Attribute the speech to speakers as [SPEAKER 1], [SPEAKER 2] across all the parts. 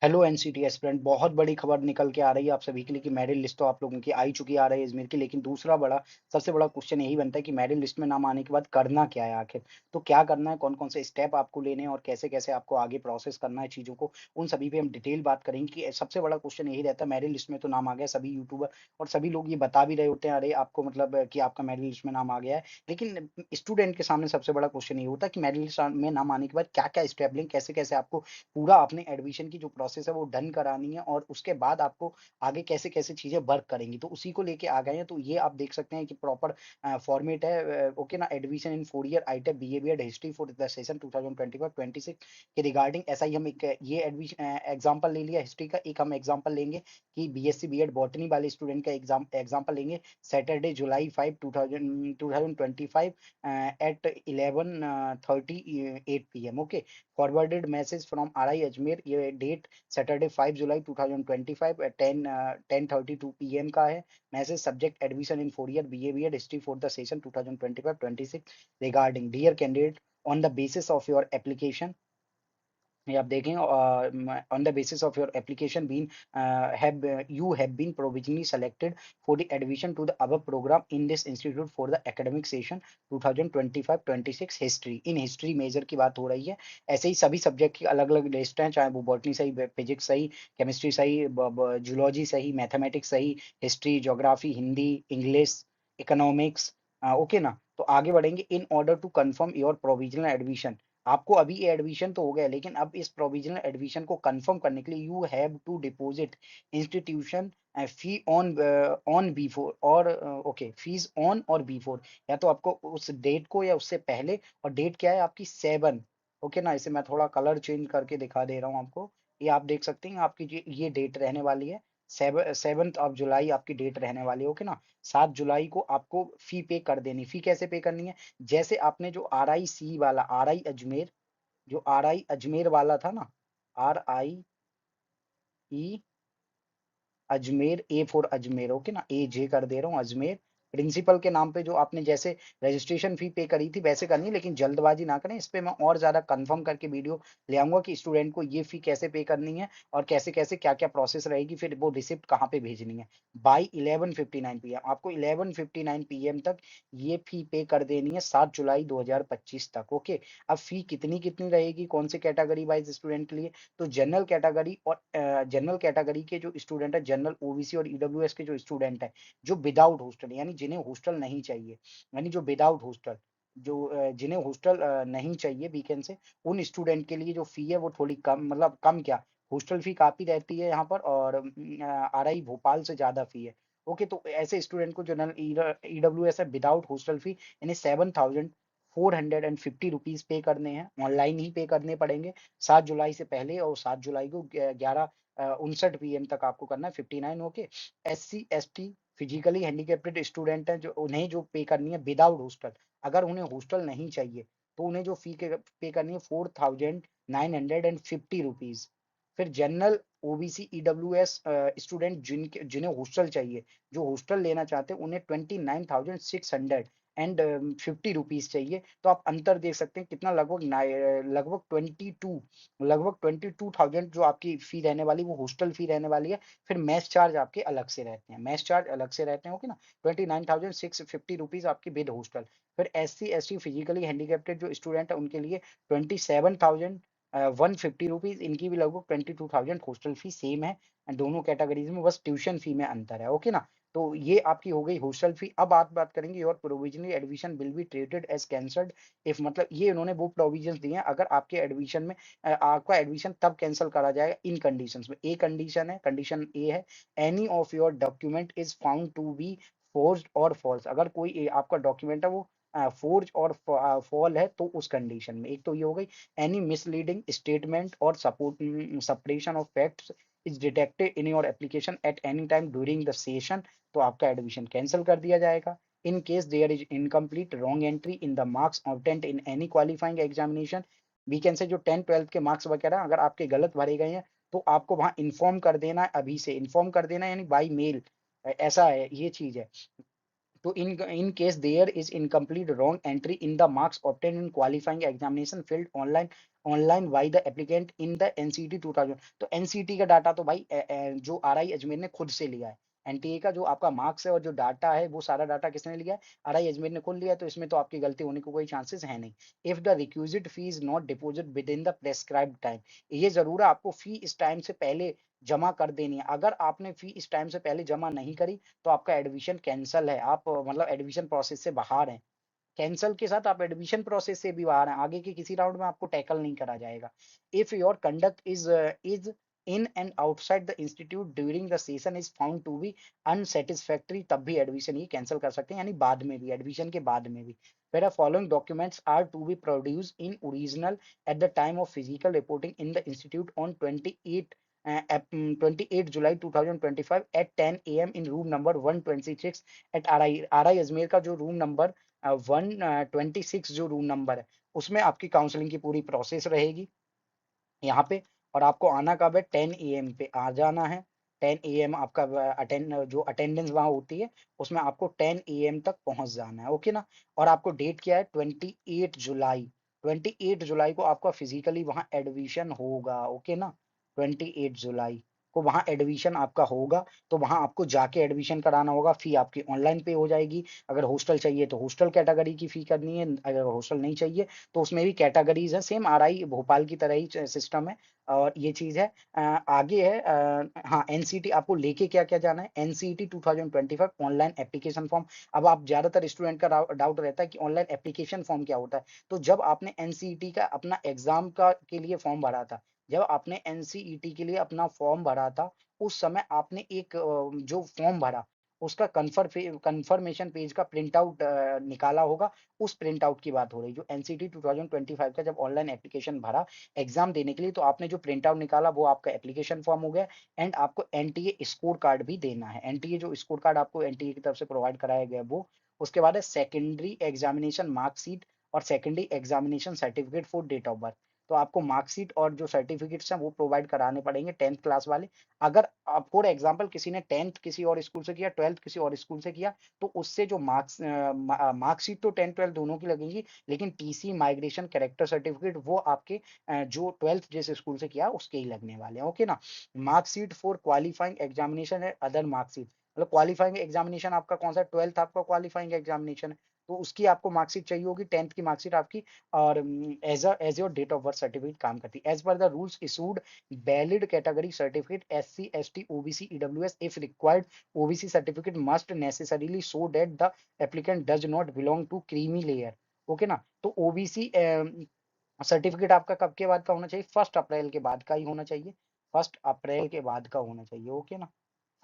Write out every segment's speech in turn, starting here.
[SPEAKER 1] Hello NCT aspirant, बहुत बड़ी खबर निकल के आ रही है आप सभी के लिए कि मेरिट लिस्ट तो आप लोगों की आई चुकी आ रही है इजमेर की। लेकिन दूसरा बड़ा सबसे बड़ा क्वेश्चन यही बनता है कि मेरिट लिस्ट में नाम आने के बाद करना क्या है आखिर। तो क्या करना है, कौन कौन से स्टेप आपको लेने हैं और कैसे कैसे आपको आगे प्रोसेस करना है चीज़ों को, उन सभी पे हम डिटेल बात करेंगे। कि सबसे बड़ा क्वेश्चन यही रहता है, मेरिट लिस्ट में तो नाम आ गया, सभी यूट्यूबर और सभी लोग ये बता भी रहे होते हैं, अरे आपको मतलब कि आपका मेरिट लिस्ट में नाम आ गया है। लेकिन स्टूडेंट के सामने सबसे बड़ा क्वेश्चन ये होता है कि मेरिट लिस्ट में नाम आने के बाद क्या क्या स्टेप लें, कैसे कैसे आपको पूरा अपने एडमिशन की जो प्रोसेस है वो डन करानी है और उसके बाद आपको आगे कैसे-कैसे चीज़ें वर्क करेंगी। तो उसी को लेके आ गए हैं। तो ये आप देख सकते हैं कि प्रॉपर फॉर्मेट है, ओके ना। Admission in 4 year ITEC BA BEd history for the session 2025-26 के रिगार्डिंग ऐसा ही हम एक ये एग्जांपल ले लिया हिस्ट्री का। एक हम एग्जांपल लेंगे कि बीएससी बीएड बॉटनी वाले स्टूडेंट का एग्जांपल लेंगे। Saturday July 5 2025 at 11:38 PM, okay. Forwarded message from RI Ajmer, ये date Saturday 5 July 2025 at 10:32 PM का है। Message subject admission in 4 year BA BEd history for the session 2025-26 regarding dear candidate on the basis of your application. ये आप देखें on the basis of your application been have you have been provisionally selected for the admission to the above programme in this institute for the academic session 2025-26 history. In history major की बात हो रही है। ऐसे ही सभी subject की अलग अलग लिस्ट हैं, चाहे वो बॉटनी सही, फिजिक्स सही, केमिस्ट्री सही, जूलॉजी सही, मैथमेटिक्स सही, history, geography, Hindi, English, economics, okay ना। तो आगे बढ़ेंगे। In order to confirm your provisional admission, आपको अभी ये एडमिशन तो हो गया, लेकिन अब इस प्रोविजनल एडमिशन को कंफर्म करने के लिए you have to deposit institution fee on on before or okay, fees on or before. या तो आपको उस डेट को या उससे पहले, और डेट क्या है आपकी 7, ओके ना। इसे मैं थोड़ा कलर चेंज करके दिखा दे रहा हूँ आपको। ये आप देख सकते हैं आपकी ये डेट रहने वाली है। 7 जुलाई आपकी डेट रहने वाली है, ओके ना। 7 जुलाई को आपको फी पे कर देनी। फी कैसे पे करनी है, जैसे आपने जो RIC वाला, RI अजमेर, जो RI अजमेर वाला था ना, RIE Ajmer, A for Ajmer, okay ना, AJ कर दे रहा हूँ अजमेर। प्रिंसिपल के नाम पे जो आपने जैसे रजिस्ट्रेशन फी पे करी थी वैसे करनी है, लेकिन जल्दबाजी ना करें। इस पे मैं और ज्यादा कंफर्म करके वीडियो ले आऊंगा कि स्टूडेंट को ये फी कैसे पे करनी है और कैसे कैसे क्या क्या प्रोसेस रहेगी, फिर वो रिसिप्ट कहाँ पे भेजनी है। बाई 11:59 पीएम, आपको 11:59 पीएम तक ये फी पे कर देनी है, 7 जुलाई 2025 तक, ओके। अब फी कितनी कितनी रहेगी, कौन से कैटेगरी वाइज स्टूडेंट के लिए, तो जनरल कैटेगरी और जनरल कैटेगरी के जो स्टूडेंट है, जनरल ओबीसी और ईडब्ल्यूएस के जो स्टूडेंट है, जो विदाउट हॉस्टल, यानी जिन्हें हॉस्टल नहीं चाहिए, यानी जो विदाउट हॉस्टल, जो जिन्हें हॉस्टल नहीं चाहिए वीकेंड से, उन स्टूडेंट के लिए जो फी है वो थोड़ी कम, मतलब कम क्या, हॉस्टल फी काफी रहती है यहाँ पर, और RI भोपाल से ज्यादा फी है, ओके। तो ऐसे स्टूडेंट को जनरल ईडब्ल्यूएस है विदाउट हॉस्टल फी, इन्हें 7,450 रुपीज पे करने हैं, ऑनलाइन ही पे करने पड़ेंगे। 7 जुलाई से पहले और 7 जुलाई को 11:59 PM तक आपको करना है, 59, okay. SC ST physically handicapped student हैं, जो उन्हें जो पे करनी है विदाउट हॉस्टल, अगर उन्हें हॉस्टल नहीं चाहिए तो उन्हें जो फी पे करनी है 4,950 रुपीज। फिर जनरल OBC EWS स्टूडेंट जिन्हें हॉस्टल चाहिए, जो हॉस्टल लेना चाहते हैं, उन्हें 29,650 चाहिए। तो आप अंतर देख सकते हैं कितना, लगभग 22,000 जो आपकी फी रहने वाली, वो हॉस्टल फी रहने वाली है। फिर मेस चार्ज आपके अलग से रहते हैं, मेस चार्ज अलग से रहते हैं, ओके ना। 29,650 आपकी विद हॉस्टल। फिर SC ST फिजिकली हैंडीकेप्टेड जो स्टूडेंट है उनके लिए 27,150 रुपीज, इनकी भी लगभग 22,000 हॉस्टल फी सेम है। दोनों कैटेगरीज में बस ट्यूशन फी में अंतर है, ओके ना। तो ये आपकी हो गई हॉस्टल फी। अब बात करेंगे, your provisionally admission will be treated as cancelled if, मतलब ये इन्होंने वो प्रोविजंस दिए हैं, अगर आपके एडमिशन में आपका एडमिशन तब कैंसिल करा जाएगा इन कंडीशंस में। ए कंडीशन है, कंडीशन ए है, any of your document is found to be forged or false. अगर कोई आपका डॉक्यूमेंट है वो फोर्ज और फॉल है, तो उस कंडीशन में, एक तो ये हो गई, any misleading statement or support suppression of facts is detected in your application at any time during the session, तो आपका एडमिशन कैंसिल कर दिया जाएगा। In case there is incomplete wrong entry in the marks obtained in any qualifying examination, weekend से जो 10th 12th के marks वगैरह अगर आपके गलत भरे गए हैं, तो आपको वहां इन्फॉर्म कर देना है, अभी से इन्फॉर्म कर देना है, यानी बाई मेल। ऐसा है, ये चीज है। तो in case there is incomplete wrong entry in the marks obtained in qualifying examination filled online online by the applicant in the NCT 2000। तो एनसीटी का डाटा तो भाई जो आरआई अजमेर ने खुद से लिया है। एनटीए का जो आपका मार्क्स है और जो डाटा है वो सारा डाटा किसने लिया है? आरआई अजमेर ने खुद लिया है, तो इसमें तो आपकी गलती होने को कोई चांसेस है नहीं। If the requisite fee is not deposit with in the prescribed time, ये जरूर है आपको फी इस टाइम से पहले जमा कर देनी है। अगर आपने फी इस टाइम से पहले जमा नहीं करी तो आपका एडमिशन कैंसल है, आप मतलब एडमिशन प्रोसेस से बाहर हैं। कैंसल के साथ आप एडमिशन प्रोसेस से भी बाहर हैं, आगे के किसी राउंड में आपको टैकल नहीं करा जाएगा। If your conduct is in and outside the institute during the session is found to be unsatisfactory, तब भी एडमिशन ये कैंसिल कर सकते हैं, यानी बाद में भी, एडमिशन के बाद में भी। where following documents are to be produced in original at the time of physical reporting in the institute on 28 July 2025 at 10 a.m. in room number 126 at RI Ajmer का जो रूम नंबर 126 जो रूम नंबर है उसमें आपकी counselling की पूरी process रहेगी यहाँ पे। और आपको आना कब है? 10 AM पे आ जाना है। 10 AM आपका जो अटेंडेंस वहाँ होती है उसमें आपको 10 AM तक पहुंच जाना है, ओके ना। और आपको डेट क्या है? 28 जुलाई। 28 जुलाई को आपका फिजिकली वहाँ एडमिशन होगा, ओके ना। 28 जुलाई को वहाँ एडमिशन आपका होगा, तो वहाँ आपको जाके एडमिशन कराना होगा। फी आपकी ऑनलाइन पे हो जाएगी। अगर हॉस्टल चाहिए तो हॉस्टल कैटेगरी की फी करनी है, अगर हॉस्टल नहीं चाहिए तो उसमें भी कैटेगरीज है, सेम आरआई भोपाल की तरह ही सिस्टम है। और ये चीज है आगे है हाँ, एनसीटी आपको लेके क्या क्या जाना है? NCT 2025 online application form. अब आप ज्यादातर स्टूडेंट का डाउट रहता है कि ऑनलाइन एप्लीकेशन फॉर्म क्या होता है। तो जब आपने एनसीटी का अपना एग्जाम का के लिए फॉर्म भरा था, जब आपने एनसीईटी के लिए अपना फॉर्म भरा था, उस समय आपने एक जो फॉर्म भरा उसका कंफर्मेशन पेज का प्रिंट आउट निकाला होगा। उस प्रिंट आउट की बात हो रही, जो एनसीटी 2025 का जब ऑनलाइन एप्लीकेशन भरा एग्जाम देने के लिए, तो आपने जो प्रिंट आउट निकाला वो आपका एप्लीकेशन फॉर्म हो गया। एंड आपको एनटीए स्कोर कार्ड भी देना है। एनटीए जो स्कोर कार्ड आपको एनटीए की तरफ से प्रोवाइड कराया गया वो। उसके बाद है सेकेंडरी एग्जामिनेशन मार्कशीट और secondary examination certificate for date of birth. तो आपको मार्कशीट और जो सर्टिफिकेट्स हैं वो प्रोवाइड कराने पड़ेंगे 10th क्लास वाले। अगर फॉर एग्जाम्पल किसी ने 10th किसी और स्कूल से किया, 12th किसी और स्कूल से किया, तो उससे जो मार्कशीट तो 10th 12th दोनों की लगेगी, लेकिन टीसी माइग्रेशन कैरेक्टर सर्टिफिकेट वो आपके जो 12th जिस स्कूल से किया उसके ही लगने वाले हैं, ओके ना। मार्कशीट फॉर क्वालिफाइंग एग्जामिनेशन है अदर मार्कशीट, मतलब क्वालिफाइंग एग्जामिनेशन आपका कौन सा? 12th आपका क्वालिफाइंग एग्जामिनेशन है, तो उसकी आपको मार्कशीट चाहिए होगी, 10th की मार्कशीट आपकी। और as your date of birth certificate काम करती है। As per the rules issued valid category certificate SC ST OBC EWS if required. OBC certificate must necessarily show that the applicant does not belong to creamy layer, okay ना। तो OBC certificate आपका कब के बाद का होना चाहिए? 1 अप्रैल के बाद का ही होना चाहिए। 1 अप्रैल के बाद का होना चाहिए, ओके ना।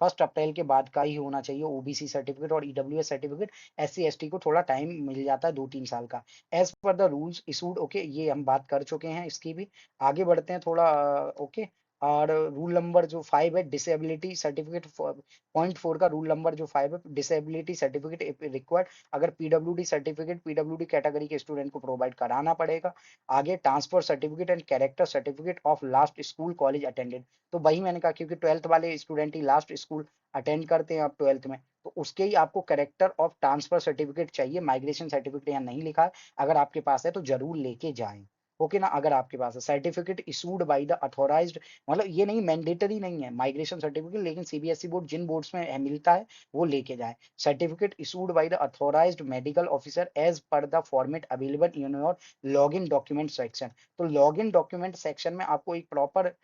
[SPEAKER 1] 1 अप्रैल के बाद का ही होना चाहिए ओबीसी सर्टिफिकेट। और ईडब्ल्यूएस सर्टिफिकेट SC ST को थोड़ा टाइम मिल जाता है, 2-3 साल का। As per the rules issued, okay, ये हम बात कर चुके हैं इसकी भी। आगे बढ़ते हैं थोड़ा, ओके। और रूल नंबर जो 5 है, डिसेबिलिटी सर्टिफिकेट 0.4 का रूल नंबर जो 5 है, डिसेबिलिटी सर्टिफिकेट रिक्वायर्ड। अगर पीडब्ल्यूडी सर्टिफिकेट पीडब्ल्यूडी कैटेगरी के स्टूडेंट को प्रोवाइड कराना पड़ेगा। आगे transfer certificate and character certificate of last school college attended. तो वही मैंने कहा, क्योंकि 12th वाले स्टूडेंट ही लास्ट स्कूल अटेंड करते हैं अब 12th में, तो उसके ही आपको कैरेक्टर ऑफ ट्रांसफर सर्टिफिकेट चाहिए। माइग्रेशन सर्टिफिकेट यहाँ नहीं लिखा है, अगर आपके पास है तो जरूर लेके जाएं, ओके ना। अगर आपके पास है certificate issued by the authorized, मतलब ये नहीं मैंडेटरी नहीं है माइग्रेशन सर्टिफिकेट, लेकिन सीबीएसई बोर्ड जिन बोर्ड्स में मिलता है वो लेके जाए। Certificate issued by the authorized medical officer as per the format available in your log in document section. तो लॉग इन डॉक्यूमेंट सेक्शन में आपको एक प्रॉपर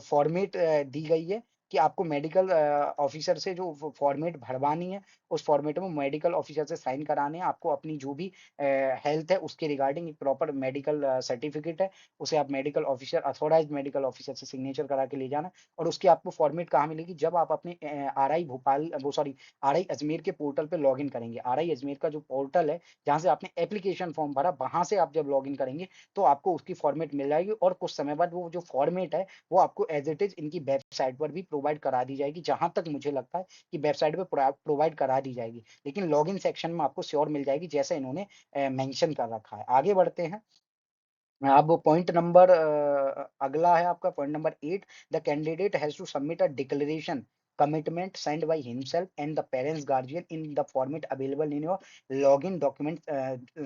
[SPEAKER 1] फॉर्मेट दी गई है कि आपको मेडिकल ऑफिसर से जो फॉर्मेट भरवानी है, उस फॉर्मेट में मेडिकल ऑफिसर से साइन कराने हैं आपको। अपनी जो भी हेल्थ है उसके रिगार्डिंग एक प्रॉपर मेडिकल सर्टिफिकेट है, उसे आप medical officer authorised medical officer से सिग्नेचर करा के ले जाना। और उसकी आपको फॉर्मेट कहाँ मिलेगी? जब आप अपने आरआई भोपाल वो सॉरी आरआई अजमेर के पोर्टल पे लॉग इन करेंगे। आरआई अजमेर का जो पोर्टल है जहाँ से आपने एप्लीकेशन फॉर्म भरा, वहां से आप जब लॉग इन करेंगे तो आपको उसकी फॉर्मेट मिल जाएगी। और कुछ समय बाद वो जो फॉर्मेट है वो आपको एज इट इज इनकी वेबसाइट पर भी प्रोवाइड करा दी जाएगी। जहां तक मुझे लगता है कि वेबसाइट पे प्रोवाइड करा दी जाएगी, लेकिन लॉगिन सेक्शन में आपको श्योर मिल जाएगी जैसा इन्होंने मेंशन कर रखा है। आगे बढ़ते हैं। अब पॉइंट नंबर अगला है आपका point number 8। The candidate has to submit a declaration commitment signed by himself and the parents guardian in the format available in your login document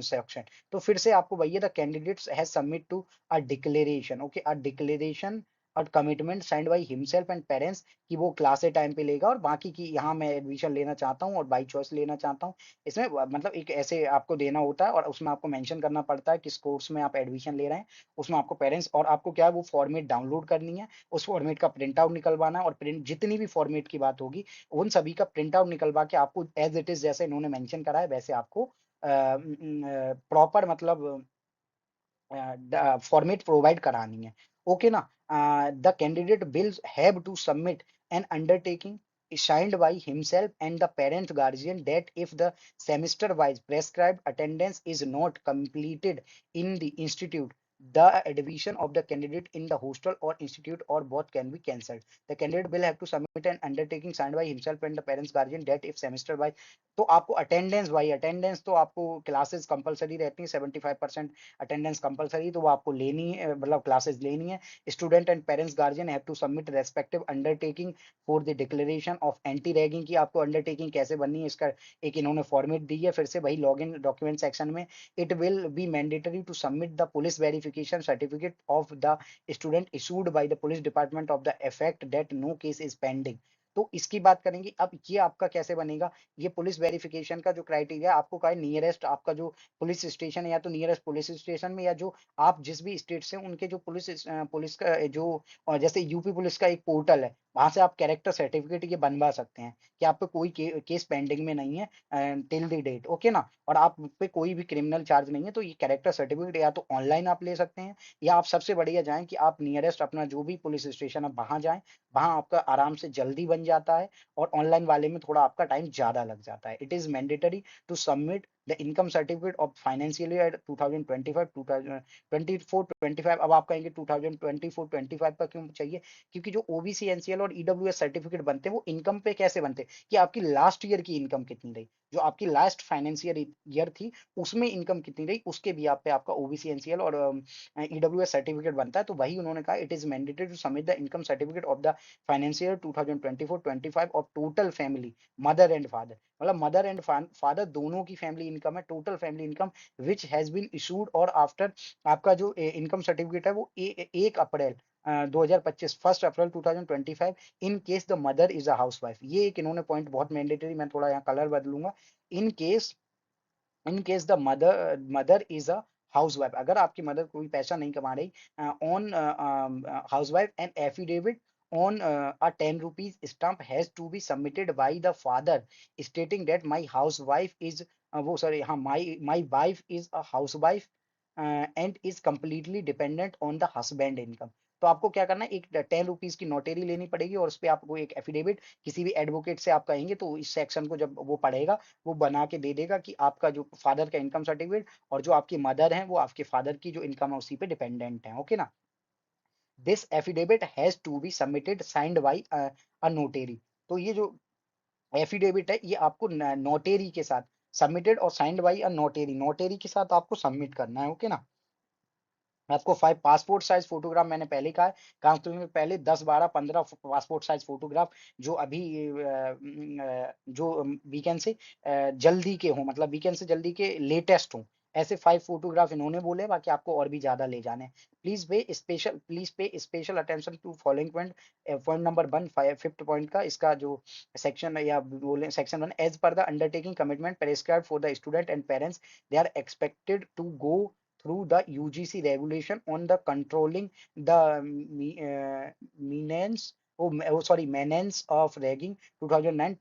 [SPEAKER 1] section. तो फिर से आपको भैया the candidates has submit to a declaration, okay, a declaration और commitment signed by himself and parents कि वो class ए time पे लेगा और बाकी की यहाँ मैं एडमिशन लेना चाहता हूँ और बाई चॉइस लेना चाहता हूँ। इसमें मतलब एक ऐसे आपको देना होता है और उसमें आपको मेंशन करना पड़ता है किस कोर्स में आप एडमिशन ले रहे हैं। उसमें आपको पेरेंट्स और आपको क्या है वो फॉर्मेट डाउनलोड करनी है, उस फॉर्मेट का प्रिंट आउट निकलवाना है और प्रिंट जितनी भी फॉर्मेट की बात होगी उन सभी का प्रिंट आउट निकलवा के आपको एज इट इज जैसे इन्होंने मेंशन करा है वैसे आपको प्रॉपर मतलब फॉर्मेट प्रोवाइड करानी है। ओके ना। The candidate will have to submit an undertaking signed by himself and the parent guardian that if the semester wise prescribed attendance is not completed in the institute, the admission of the candidate in the hostel or institute or both can be cancelled. The candidate will have to submit an undertaking signed by himself and the parents guardian that if semester wise, तो आपको attendance भाई attendance तो आपको classes compulsory रहती है 75% attendance compulsory, तो वो आपको लेनी है मतलब क्लासेस लेनी है। Student and parents guardian have to submit respective undertaking for the declaration of anti ragging की आपको अंडरटेकिंग कैसे बननी है इसका एक इन्होंने फॉर्मेट दी है। फिर से वही लॉगिन डॉक्यूमेंट सेक्शन में it will be mandatory to submit the police verification certificate of the student issued by the police department of the effect that no case is pending. तो इसकी बात करेंगे अब ये आपका कैसे बनेगा। ये पुलिस वेरिफिकेशन का जो क्राइटेरिया आपको का नियरेस्ट आपका जो पुलिस स्टेशन है या तो नियरेस्ट पुलिस स्टेशन में या जो आप जिस भी स्टेट से उनके जो पुलिस का जो जैसे यूपी पुलिस का एक पोर्टल है वहां से आप कैरेक्टर सर्टिफिकेट ये बनवा सकते हैं कि आप पे कोई केस पेंडिंग में नहीं है टिल द डेट। ओके ना। और आप पे कोई भी क्रिमिनल चार्ज नहीं है तो ये कैरेक्टर सर्टिफिकेट या तो ऑनलाइन आप ले सकते हैं या आप सबसे बढ़िया जाएं कि आप नियरेस्ट अपना जो भी पुलिस स्टेशन है वहां जाएं, वहां आपका आराम से जल्दी बन जाता है और ऑनलाइन वाले में थोड़ा आपका टाइम ज्यादा लग जाता है। It is mandatory to submit the income certificate of financial year 2025 2024-25। अब आप कहेंगे 2024-25 का क्यों चाहिए, क्योंकि जो ओबीसी एनसीएल और ईडब्ल्यूएस सर्टिफिकेट बनते हैं वो इनकम पे कैसे बनते हैं कि आपकी लास्ट ईयर की इनकम कितनी रही, जो आपकी लास्ट फाइनेंशियल ईयर थी उसमें इनकम कितनी रही उसके भी आप पे आपका ओबीसी एनसीएल और ईडब्ल्यूएस सर्टिफिकेट बनता है। तो वही उन्होंने कहा it is mandatory to submit the income certificate of the financial 2024-25 of total family mother and father, मतलब मदर एंड फादर दोनों की फैमिली इनकम है, total family income which has been issued or after आपका जो income certificate है वो 1 April 2025 1 April 2025 in case the mother is a house wife. ये एक इन्होंने पॉइंट बहुत मैंडेटरी, मैं थोड़ा यहाँ कलर बदलूंगा। इन case the mother is a house wife, अगर आपकी मदर कोई पैसा नहीं कमा रही on house wife and affidavit on a 10 rupees stamp has to be submitted by the father stating that my housewife is वो सॉरी हाँ my wife is a housewife and is completely dependent on the husband income। तो आपको क्या करना है एक 10 rupees की notary लेनी पड़ेगी और उस पर आपको एक एफिडेविट किसी भी एडवोकेट से आप कहेंगे तो इस सेक्शन को जब वो पढ़ेगा वो बना के दे देगा कि आपका जो फादर का इनकम सर्टिफिकेट और जो आपकी मदर है वो आपके फादर की जो इनकम है उसी पे डिपेंडेंट है। ओके ना। This affidavit has to be submitted signed by a notary. तो ये जो एफिडेविट है ये आपको नोटेरी के साथ सबमिटेड और signed by a notary, notary के साथ आपको सबमिट करना है। ओके ना। आपको 5 पासपोर्ट साइज फोटोग्राफ मैंने पहले कहा है, काउंसलिंग में पहले 10 12 15 पासपोर्ट साइज फोटोग्राफ जो अभी जो वीकेंड से जल्दी के हों, मतलब वीकेंड से जल्दी के लेटेस्ट हों, ऐसे 5 फोटोग्राफ इन्होंने बोले, बाकी आपको और भी ज्यादा ले जाने हैं। Please pay special attention to following point. Point number 1 5th point का इसका जो सेक्शन या बोले section 1 as per the undertaking commitment prescribed for the student and parents they are expected to go through the UGC regulation on the controlling the menace of ragging 2009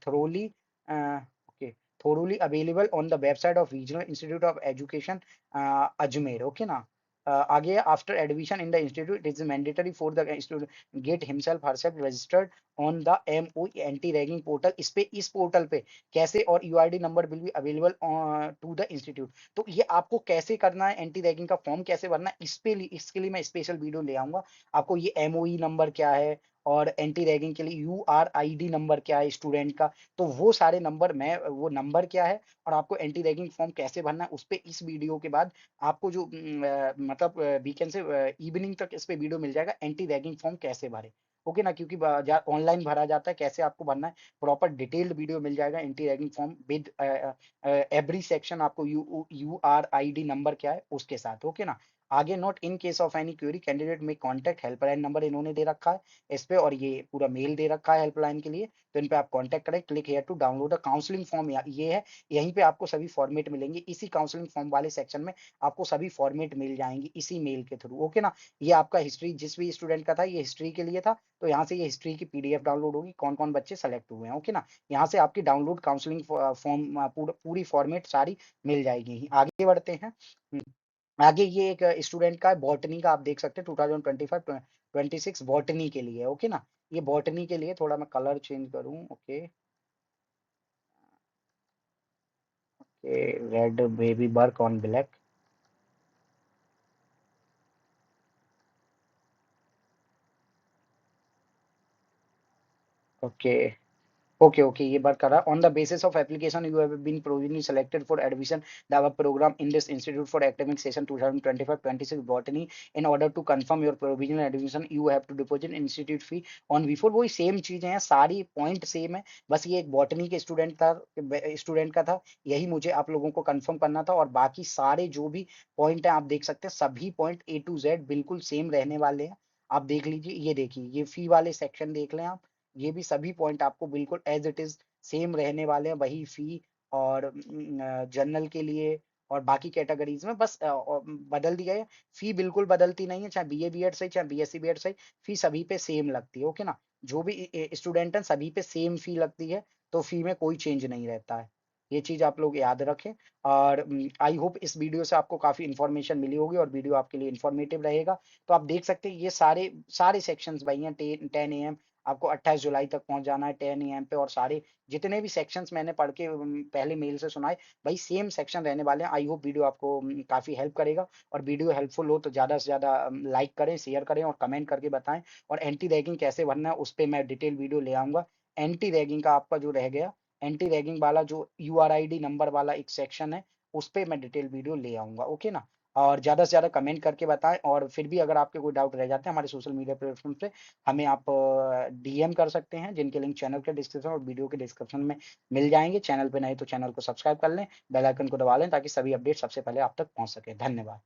[SPEAKER 1] thoroughly uh, okay thoroughly available on the website of Regional Institute of Education Ajmer। okay ना। आगे after admission in the institute it is mandatory for the student get himself herself registered on the MOE anti ragging portal. इस portal पे कैसे और UID number will be available to the institute. तो ये आपको कैसे करना है, एंटी रैगिंग का फॉर्म कैसे भरना है, इसके लिए मैं स्पेशल वीडियो ले आऊंगा। आपको ये MOE नंबर क्या है और एंटी रैगिंग के लिए URID नंबर क्या है स्टूडेंट का, तो वो सारे नंबर मैं वो नंबर क्या है और आपको एंटी रैगिंग फॉर्म कैसे भरना है उस पे इस वीडियो के बाद आपको जो मतलब वीकेंड से इवनिंग तक इस पे वीडियो मिल जाएगा, एंटी रैगिंग फॉर्म कैसे भरे। ओके ना, क्योंकि ऑनलाइन भरा जाता है, कैसे आपको भरना है प्रॉपर डिटेल्ड वीडियो मिल जाएगा anti ragging form with every section, आपको URID नंबर क्या है उसके साथ। ओके ना। आगे note, in case of any query candidate में कॉन्टैक्ट हेल्पलाइन नंबर इन्होंने दे रखा है इस पे, और ये पूरा मेल दे रखा है हेल्पलाइन के लिए, तो इन पे आप कांटेक्ट करें। Click here to download a counselling form, ये है, यहीं पे आपको सभी फॉर्मेट मिलेंगे, इसी काउंसलिंग फॉर्म वाले सेक्शन में आपको सभी फॉर्मेट मिल जाएंगे इसी मेल के थ्रू। ओके ना। ये आपका हिस्ट्री जिस भी स्टूडेंट का था, ये हिस्ट्री के लिए था, तो यहाँ से ये हिस्ट्री की PDF डाउनलोड होगी, कौन कौन बच्चे सेलेक्ट हुए हैं। ओके ना। यहाँ से आपकी डाउनलोड काउंसलिंग फॉर्म पूरी फॉर्मेट सारी मिल जाएगी। आगे बढ़ते हैं। आगे ये एक स्टूडेंट का बॉटनी का, आप देख सकते हैं 2025 26 बॉटनी के लिए। ओके ना। ये बॉटनी के लिए थोड़ा मैं कलर चेंज करूं। ओके, रेड बेबी बर्क on black. Okay okay okay, ये बात कर रहा है, on the basis of application you have been provisionally selected for admission the above programme in this institute for academic session 2025-26 botany, in order to confirm your provisional admission you have to deposit institute fee on before. वही same चीजें हैं, सारी point same है, बस ये एक botany के student का था, यही मुझे आप लोगों को कंफर्म करना था, और बाकी सारे जो भी पॉइंट है आप देख सकते हैं, सभी पॉइंट A to Z बिल्कुल सेम रहने वाले हैं। आप देख लीजिए, ये देखिए, ये फी वाले सेक्शन देख लें आप, ये भी सभी पॉइंट आपको बिल्कुल एज इट इज सेम रहने वाले हैं, वही फी। और जनरल के लिए और बाकी कैटेगरीज में बस बदल दिया है, फी बिल्कुल बदलती नहीं है, चाहे BA BEd से चाहे BSc BEd से, फी सभी पे सेम लगती है। ओके ना। जो भी स्टूडेंट है सभी पे सेम फी लगती है, तो फी में कोई चेंज नहीं रहता है, ये चीज आप लोग याद रखें। और आई होप इस वीडियो से आपको काफी इन्फॉर्मेशन मिली होगी और वीडियो आपके लिए इन्फॉर्मेटिव रहेगा। तो आप देख सकते हैं ये सारे सारे सेक्शंस भाई हैं, 10 AM आपको 28 जुलाई तक पहुंच जाना है 10 AM पे, और सारे जितने भी सेक्शंस मैंने पढ़ के पहले मेल से सुनाए, भाई सेम सेक्शन रहने वाले हैं। आई होप वीडियो आपको काफी हेल्प करेगा, और वीडियो हेल्पफुल हो तो ज्यादा से ज्यादा लाइक करें, शेयर करें और कमेंट करके बताएं। और एंटी रैगिंग कैसे भरना है उस पर मैं डिटेल वीडियो ले आऊंगा। एंटी रैगिंग का आपका जो रह गया, एंटी रैगिंग वाला जो URID नंबर वाला एक सेक्शन है, उस पर मैं डिटेल वीडियो ले आऊंगा। ओके ना। और ज्यादा से ज्यादा कमेंट करके बताएं, और फिर भी अगर आपके कोई डाउट रह जाते हैं हमारे सोशल मीडिया प्लेटफॉर्म पे, हमें आप DM कर सकते हैं, जिनके लिंक चैनल के डिस्क्रिप्शन और वीडियो के डिस्क्रिप्शन में मिल जाएंगे। चैनल पे नए तो चैनल को सब्सक्राइब कर लें, बेल आइकन को दबा लें, ताकि सभी अपडेट सबसे पहले आप तक पहुंच सके। धन्यवाद।